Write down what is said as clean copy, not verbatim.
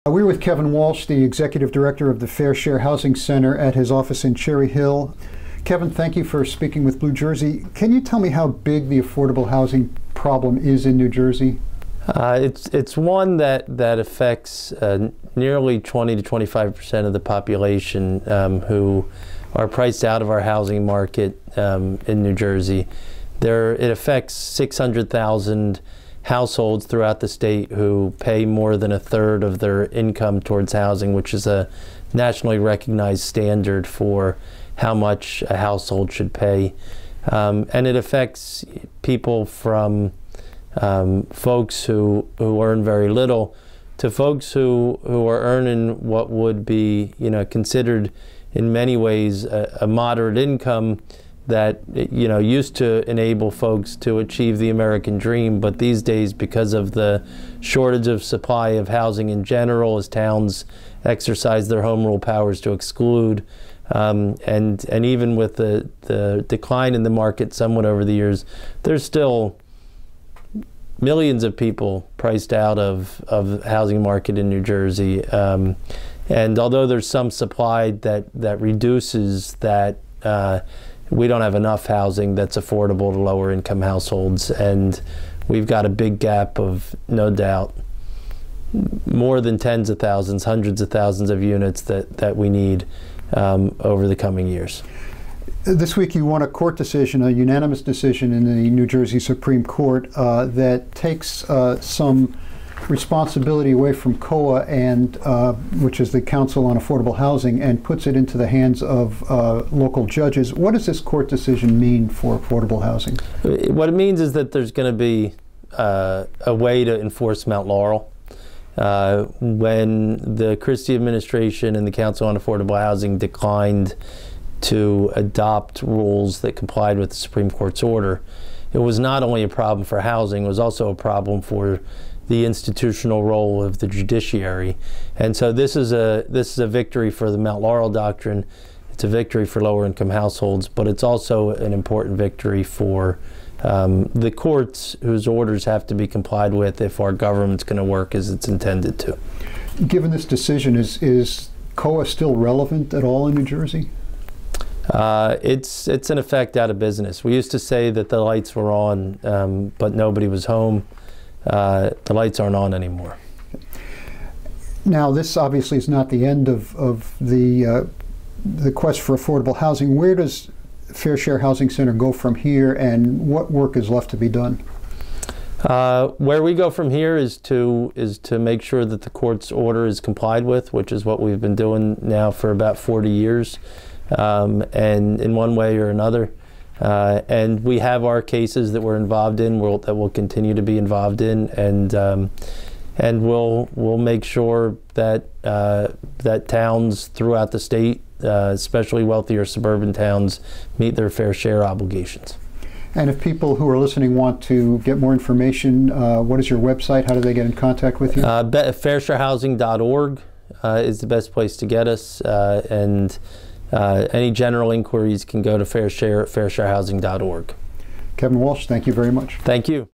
We're with Kevin Walsh, the Executive Director of the Fair Share Housing Center at his office in Cherry Hill. Kevin, thank you for speaking with Blue Jersey. Can you tell me how big the affordable housing problem is in New Jersey? It's one that affects nearly 20 to 25% of the population who are priced out of our housing market in New Jersey. It affects 600,000 households throughout the state who pay more than a third of their income towards housing, which is a nationally recognized standard for how much a household should pay. And it affects people from folks who earn very little to folks who are earning what would be, considered in many ways a moderate income that used to enable folks to achieve the American dream, but these days, because of the shortage of supply of housing in general, as towns exercise their home rule powers to exclude, and even with the decline in the market somewhat over the years, there's still millions of people priced out of the housing market in New Jersey. And although there's some supply that reduces that, we don't have enough housing that's affordable to lower income households, and we've got a big gap of, no doubt, more than tens of thousands, hundreds of thousands of units that we need over the coming years. This week you won a court decision, a unanimous decision in the New Jersey Supreme Court that takes some responsibility away from COA, and which is the Council on Affordable Housing, and puts it into the hands of local judges. What does this court decision mean for affordable housing? What it means is that there's going to be a way to enforce Mount Laurel. When the Christie administration and the Council on Affordable Housing declined to adopt rules that complied with the Supreme Court's order, it was not only a problem for housing, it was also a problem for the institutional role of the judiciary. And so this is a victory for the Mount Laurel doctrine. It's a victory for lower income households, but it's also an important victory for the courts, whose orders have to be complied with if our government's going to work as it's intended to. Given this decision, is COA still relevant at all in New Jersey? It's in effect out of business. We used to say that the lights were on, but nobody was home. The lights aren't on anymore. Now, this obviously is not the end of the quest for affordable housing. Where does Fair Share Housing Center go from here, and what work is left to be done? Where we go from here is to make sure that the court's order is complied with, which is what we've been doing now for about 40 years, and in one way or another. And we have our cases that we're involved in, that we'll continue to be involved in, and we'll make sure that that towns throughout the state, especially wealthier suburban towns, meet their fair share obligations. And if people who are listening want to get more information, what is your website? How do they get in contact with you? fairsharehousing.org is the best place to get us, and any general inquiries can go to fairsharehousing.org. Kevin Walsh, thank you very much. Thank you.